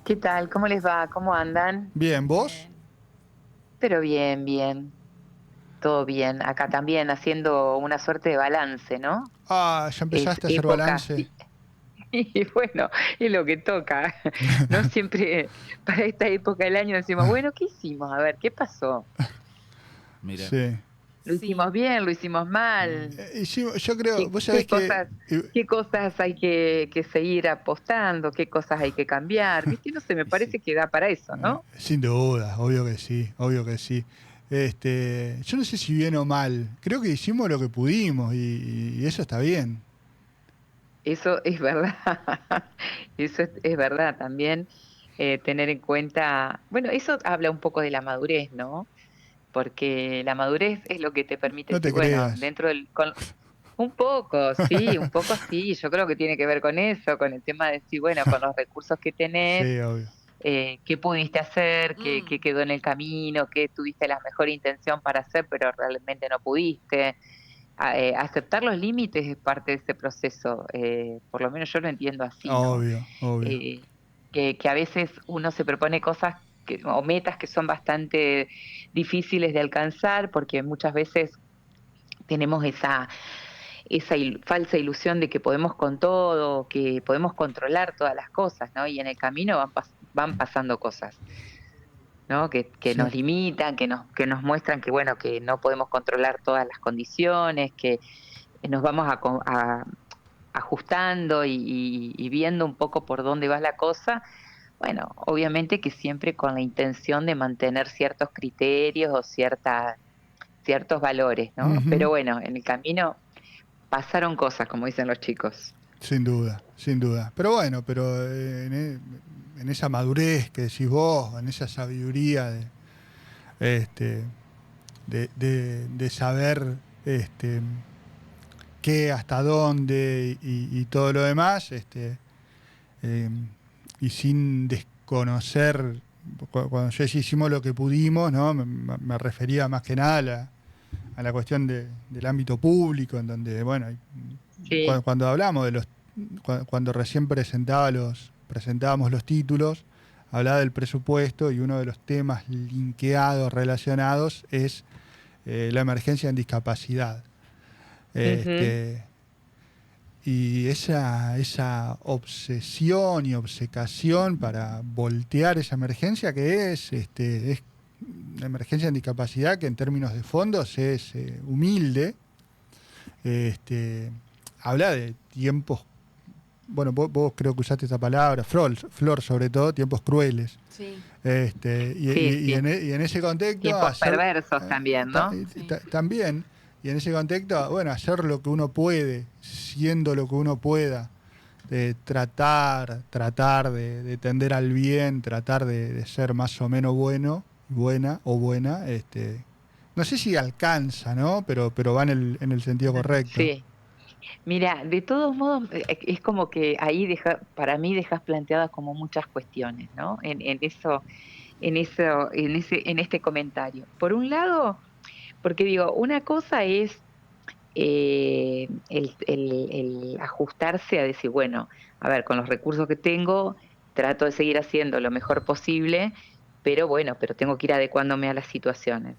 ¿Qué tal? ¿Cómo les va? ¿Cómo andan? Bien, ¿vos? Bien. Pero bien, bien, todo bien. Acá también haciendo una suerte de balance, ¿no? Ah, ya Es empezaste a hacer época, balance. y bueno, es lo que toca. No siempre para esta época del año decimos, bueno, ¿qué hicimos? A ver, ¿qué pasó? Mira, Sí. ¿Lo hicimos sí, bien? ¿Lo hicimos mal? Yo creo, ¿Qué, vos qué sabés que, cosas, qué cosas hay que seguir apostando? ¿Qué cosas hay que cambiar? ¿Viste? No sé, me y sí. parece que da para eso, ¿no? sin duda, obvio que sí, obvio que sí. Yo no sé si bien o mal, creo que hicimos lo que pudimos y eso está bien. Eso es verdad, eso es verdad también, tener en cuenta, bueno, eso habla un poco de la madurez, ¿no? Porque la madurez es lo que te permite No decir, te bueno, creas. dentro del, un poco sí, yo creo que tiene que ver con eso, con el tema de decir, bueno, con los recursos que tenés, Sí, obvio. qué pudiste hacer, qué quedó en el camino, qué tuviste la mejor intención para hacer, pero realmente no pudiste. Aceptar los límites es parte de ese proceso, por lo menos yo lo entiendo así, ¿no? Obvio, obvio. Eh, que a veces uno se propone cosas o metas que son bastante difíciles de alcanzar, porque muchas veces tenemos esa falsa ilusión de que podemos con todo, que podemos controlar todas las cosas, ¿no? Y en el camino van pasando cosas, ¿no? Que Sí. nos limitan, que nos muestran que, bueno, que no podemos controlar todas las condiciones, que nos vamos ajustando y viendo un poco por dónde va la cosa. Bueno, obviamente que siempre con la intención de mantener ciertos criterios o ciertos valores, ¿no? Ujú. Pero bueno, en el camino pasaron cosas, como dicen los chicos. Sin duda, sin duda. Pero bueno, en esa madurez que decís vos, en esa sabiduría este, de saber qué, hasta dónde y todo lo demás, eh, y sin desconocer, cuando yo decía hicimos lo que pudimos, ¿no? Me refería más que nada a la cuestión del ámbito público, en donde, bueno, Sí, cuando hablamos de cuando recién presentábamos los títulos, hablaba del presupuesto y uno de los temas linkeados, relacionados, es la emergencia en discapacidad. ujú, Este, y esa obsesión y obcecación para voltear esa emergencia que es una emergencia en discapacidad que en términos de fondos es humilde. Este, habla de tiempos, bueno, vos creo que usaste esa palabra, Flor sobre todo, tiempos crueles. sí, sí, sí. Y en ese contexto, Tiempos hacer perversos también, ¿no? sí. también, y en ese contexto, bueno, hacer lo que uno puede, siendo lo que uno pueda, de tratar de tender al bien, tratar de ser más o menos buena o buena, no sé si alcanza, ¿no? Pero va en el sentido correcto. Sí. Mira, de todos modos, es como que ahí para mí dejas planteadas como muchas cuestiones, ¿no? En este comentario. Por un lado, porque digo, una cosa es el ajustarse a decir, bueno, a ver, con los recursos que tengo, trato de seguir haciendo lo mejor posible, pero bueno, pero tengo que ir adecuándome a las situaciones.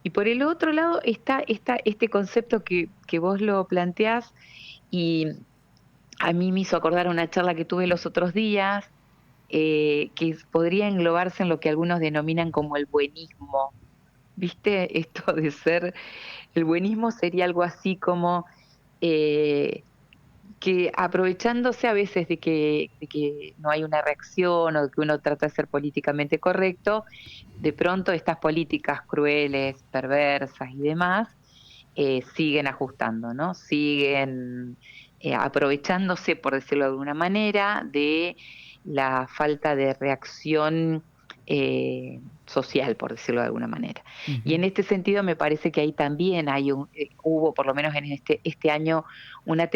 Y por el otro lado está este concepto que vos lo planteás y a mí me hizo acordar una charla que tuve los otros días, podría englobarse en lo que algunos denominan como el buenismo. ¿Viste? Esto de ser, el buenismo sería algo así como eh, que aprovechándose a veces de que no hay una reacción o de que uno trata de ser políticamente correcto, de pronto estas políticas crueles, perversas y demás siguen ajustando, ¿no? Siguen aprovechándose, por decirlo de alguna manera, de la falta de reacción social, por decirlo de alguna manera. Y Ujú. en este sentido me parece que ahí también hubo, por lo menos en este año, una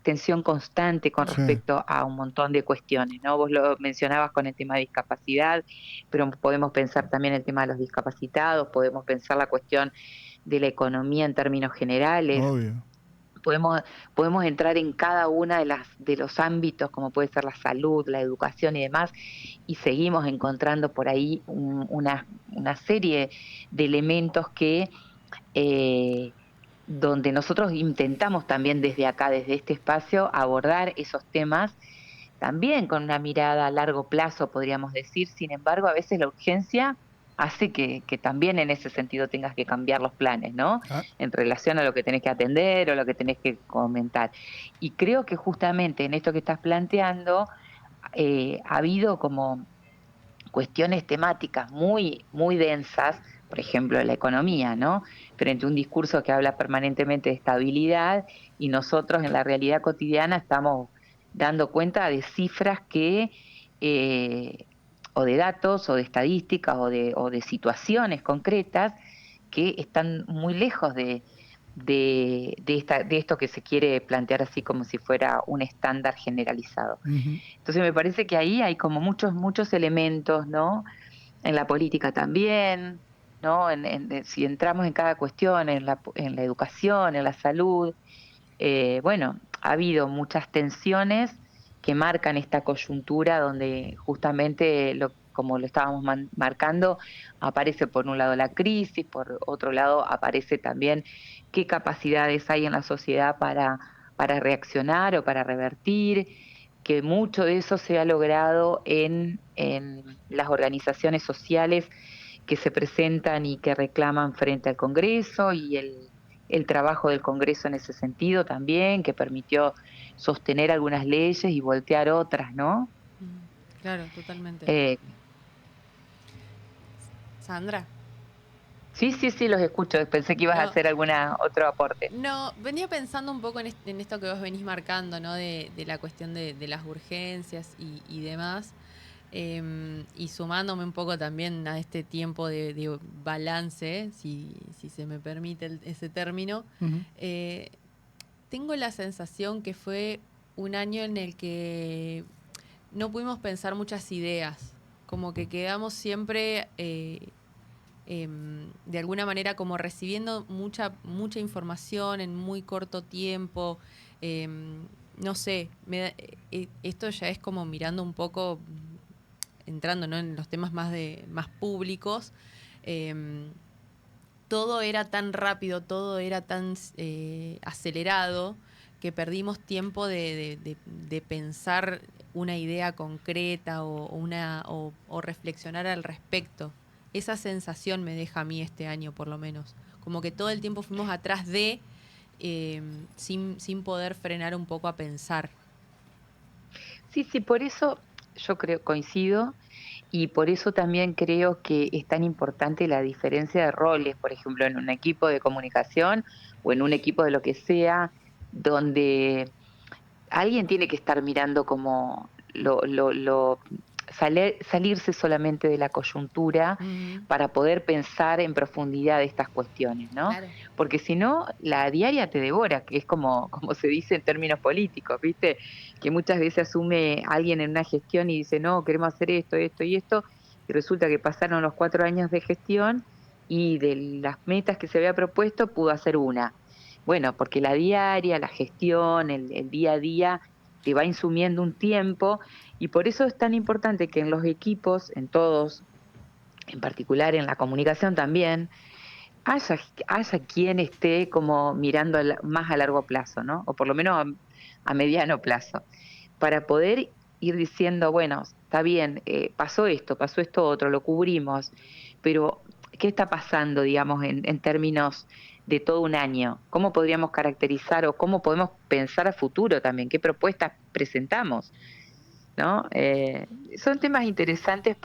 tensión constante con Mm, Sí, respecto a un montón de cuestiones, ¿no? Vos lo mencionabas con el tema de discapacidad, pero podemos pensar también el tema de los discapacitados, podemos pensar la cuestión de la economía en términos generales, obvio. podemos entrar en cada una de los ámbitos, como puede ser la salud, la educación y demás, y seguimos encontrando por ahí una serie de elementos que donde nosotros intentamos también desde acá, desde este espacio, abordar esos temas también con una mirada a largo plazo, podríamos decir. Sin embargo, a veces la urgencia hace que también en ese sentido tengas que cambiar los planes, ¿no? Ah, En relación a lo que tenés que atender o lo que tenés que comentar. Y creo que justamente en esto que estás planteando, ha habido como cuestiones temáticas muy densas, por ejemplo, la economía, ¿no? Frente a un discurso que habla permanentemente de estabilidad y nosotros en la realidad cotidiana estamos dando cuenta de cifras que, eh, o de datos, o de estadísticas, o de situaciones concretas que están muy lejos de esto que se quiere plantear así como si fuera un estándar generalizado. ujú. Entonces me parece que ahí hay como muchos elementos, ¿no? En la política también, ¿no? Si entramos en cada cuestión, en la educación, en la salud, bueno, ha habido muchas tensiones que marcan esta coyuntura donde justamente, como lo estábamos marcando, aparece por un lado la crisis, por otro lado aparece también qué capacidades hay en la sociedad para reaccionar o para revertir, que mucho de eso se ha logrado en las organizaciones sociales que se presentan y que reclaman frente al Congreso y el trabajo del Congreso en ese sentido también, que permitió sostener algunas leyes y voltear otras, ¿no? Claro, totalmente. Eh, Sandra. sí, sí, sí, los escucho. Pensé que ibas a No, hacer alguna otro aporte. no, venía pensando un poco en esto que vos venís marcando, ¿no? De la cuestión de las urgencias y demás. Y sumándome un poco también a este tiempo de balance, si se me permite ese término, Ujú. eh, tengo la sensación que fue un año en el que no pudimos pensar muchas ideas, como que quedamos siempre de alguna manera como recibiendo mucha información en muy corto tiempo. No sé, esto ya es como mirando un poco, entrando, ¿no? En los temas más públicos. eh, Todo era tan rápido, todo era tan acelerado, que perdimos tiempo de pensar una idea concreta o reflexionar al respecto. Esa sensación me deja a mí este año, por lo menos. Como que todo el tiempo fuimos atrás sin poder frenar un poco a pensar. Sí, sí, por eso yo creo, coincido, y por eso también creo que es tan importante la diferencia de roles, por ejemplo, en un equipo de comunicación o en un equipo de lo que sea, donde alguien tiene que estar mirando como salirse solamente de la coyuntura Ujú. para poder pensar en profundidad de estas cuestiones, ¿no? Claro. Porque si no, la diaria te devora, que es como se dice en términos políticos, ¿viste? Que muchas veces asume alguien en una gestión y dice, no, queremos hacer esto, esto y esto, y resulta que pasaron los 4 años de gestión y de las metas que se había propuesto pudo hacer una. Bueno, porque la diaria, la gestión, el día a día, te va insumiendo un tiempo y por eso es tan importante que en los equipos, en todos, en particular en la comunicación también, haya quien esté como mirando más a largo plazo, ¿no? O por lo menos a mediano plazo, para poder ir diciendo, bueno, está bien, pasó esto otro, lo cubrimos, pero ¿qué está pasando, digamos, en términos de todo un año? ¿Cómo podríamos caracterizar o cómo podemos pensar a futuro también? ¿Qué propuestas presentamos? ¿No? Son temas interesantes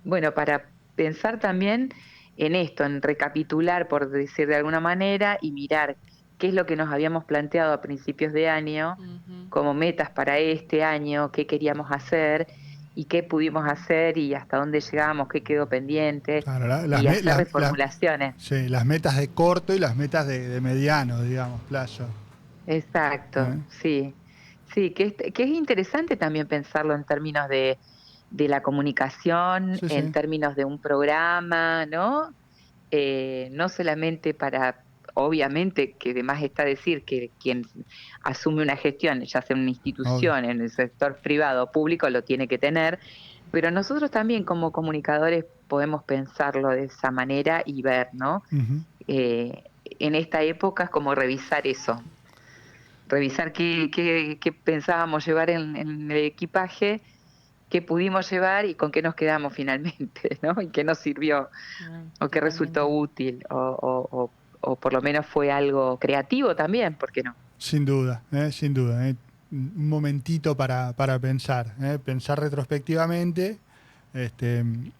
bueno, para pensar también en esto, en recapitular, por decir de alguna manera, y mirar qué es lo que nos habíamos planteado a principios de año Ujú. como metas para este año, qué queríamos hacer y qué pudimos hacer y hasta dónde llegamos, qué quedó pendiente, Claro, y hacer reformulaciones. sí, las metas de corto y las metas de mediano, digamos, plazo. Exacto, ¿Eh? sí. Sí, que es interesante también pensarlo en términos de la comunicación, Sí, en sí. términos de un programa, ¿no? No solamente obviamente que además está decir que quien asume una gestión, ya sea en una institución, en el sector privado o público, lo tiene que tener, pero nosotros también como comunicadores podemos pensarlo de esa manera y ver, ¿no? Ujú. En esta época es como revisar eso, revisar qué pensábamos llevar en el equipaje, qué pudimos llevar y con qué nos quedamos finalmente, ¿no? Y qué nos sirvió o qué resultó Totalmente. útil o por lo menos fue algo creativo también, ¿por qué no? Sin duda, sin duda. Un momentito para pensar, pensar retrospectivamente,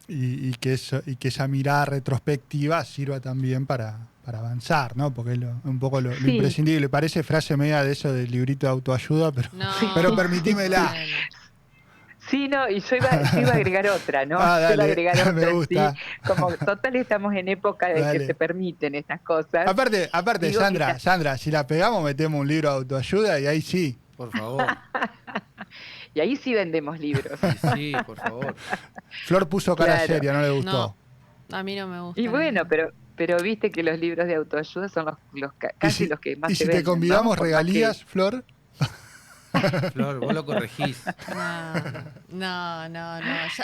y que esa mirada retrospectiva sirva también para avanzar, ¿no? Porque es un poco lo Sí, imprescindible. Parece frase media de eso del librito de autoayuda, pero No, permitímela. bueno. sí, no, y yo iba a agregar otra, ¿no? Ah, Yo iba a dale, agregar me otra, sí, gusta. como total estamos en época de que se Dale. permiten estas cosas. Aparte, Digo que Sandra, si la pegamos, metemos un libro de autoayuda y ahí sí. Por favor. y ahí sí vendemos libros. Y sí, por favor. Flor puso cara Claro. seria, no le No, gustó. a mí no me Y gustan. bueno, pero viste que los libros de autoayuda son casi los que más Y se si te venden, ¿no? convidamos Por más que regalías, Flor? Flor, vos lo corregís. No.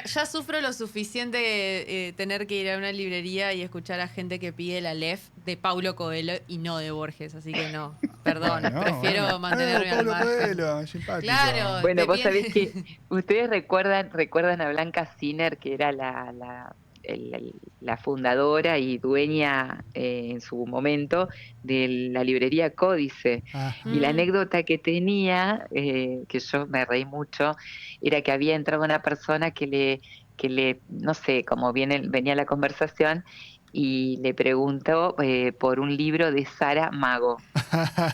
Ya sufro lo suficiente tener que ir a una librería y escuchar a gente que pide la LEF de Paulo Coelho y no de Borges, así que no, perdón, Bueno, prefiero bueno. mantenerme al Paulo margen. Coelho, es simpático. Claro. bueno, te vos sabés viene- que ustedes recuerdan a Blanca Sinner, que era la fundadora y dueña en su momento de la librería Códice. Ajá. Y la Mm, anécdota que tenía, que yo me reí mucho, era que había entrado una persona que le no sé, como venía la conversación, y le preguntó por un libro de Sara Mago.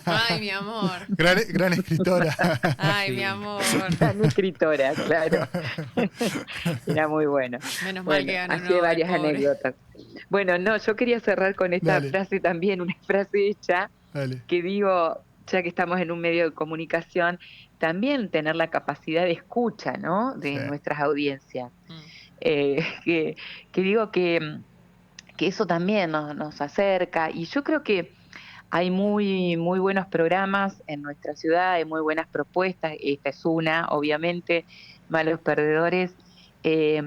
Ay, mi amor. Gran escritora. Ay, mi Sí. amor. Gran escritora, claro. Era muy bueno. Menos mal que Bueno, ganó así hay Nobel, varias pobre. anécdotas. Bueno, no, yo quería cerrar con esta Dale, frase también, una frase hecha dale. que digo, ya que estamos en un medio de comunicación, también tener la capacidad de escucha, ¿no? Sí. De nuestras audiencias. Mm. Que, digo que eso también nos acerca y yo creo que hay muy, muy buenos programas en nuestra ciudad, hay muy buenas propuestas, esta es una, obviamente, Malos Perdedores, eh,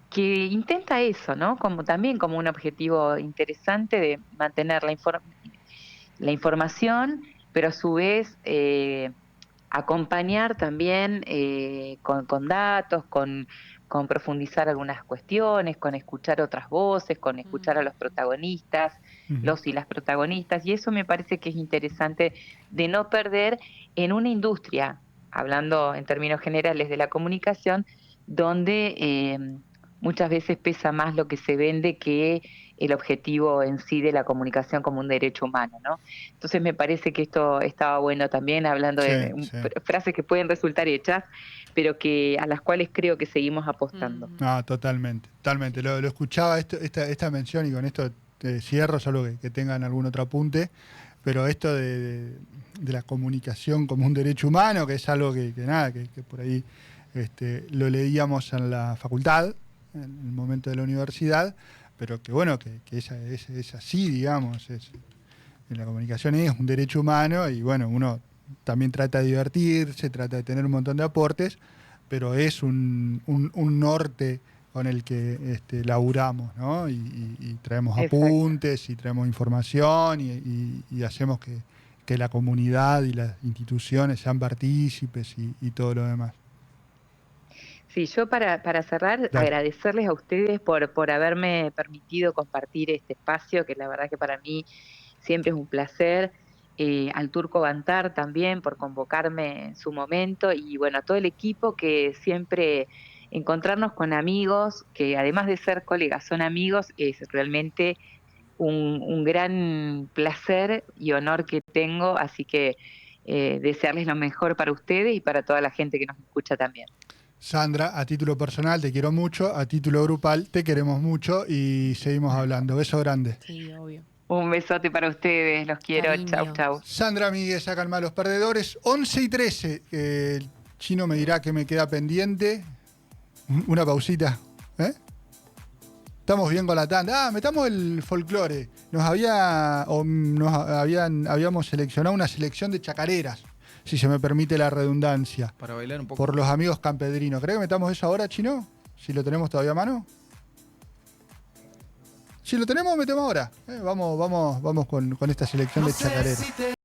que intenta eso, ¿no? Como también como un objetivo interesante de mantener la información, pero a su vez acompañar también con datos, con profundizar algunas cuestiones, con escuchar otras voces, con escuchar a los protagonistas, Ujú. los y las protagonistas, y eso me parece que es interesante de no perder en una industria, hablando en términos generales de la comunicación, donde muchas veces pesa más lo que se vende que el objetivo en sí de la comunicación como un derecho humano, ¿no? Entonces me parece que esto estaba bueno también, hablando Sí, de sí. frases que pueden resultar hechas, pero que a las cuales creo que seguimos apostando. No, totalmente, totalmente. Lo escuchaba esta mención y con esto cierro, solo que tengan algún otro apunte, pero esto de la comunicación como un derecho humano, que es algo que por ahí lo leíamos en la facultad, en el momento de la universidad, pero que bueno, que es así, digamos, en la comunicación es un derecho humano y bueno, uno también trata de divertirse, trata de tener un montón de aportes, pero es un norte con el que laburamos, ¿no? Y traemos Exacto. apuntes y traemos información y hacemos que la comunidad y las instituciones sean partícipes y todo lo demás. Sí, yo para cerrar, Dale. agradecerles a ustedes por haberme permitido compartir este espacio, que la verdad que para mí siempre es un placer. Al Turco Bantar también por convocarme en su momento y bueno, a todo el equipo que siempre encontrarnos con amigos, que además de ser colegas son amigos, es realmente un gran placer y honor que tengo, así que desearles lo mejor para ustedes y para toda la gente que nos escucha también. Sandra, a título personal te quiero mucho, a título grupal te queremos mucho y seguimos hablando. Beso grande. Sí, obvio. Un besote para ustedes, los quiero, chau, Cariño. chau. Sandra Míguez, sacan malos perdedores, 11:13. El chino me dirá que me queda pendiente. Una pausita. ¿Eh? estamos bien con la tanda. Metamos el folclore. Habíamos seleccionado una selección de chacareras, si se me permite la redundancia, Para bailar un poco. por los amigos campedrinos. ¿Cree que metamos eso ahora, Chino? Si lo tenemos todavía a mano. Si lo tenemos, metemos ahora. Vamos con esta selección de chacareras.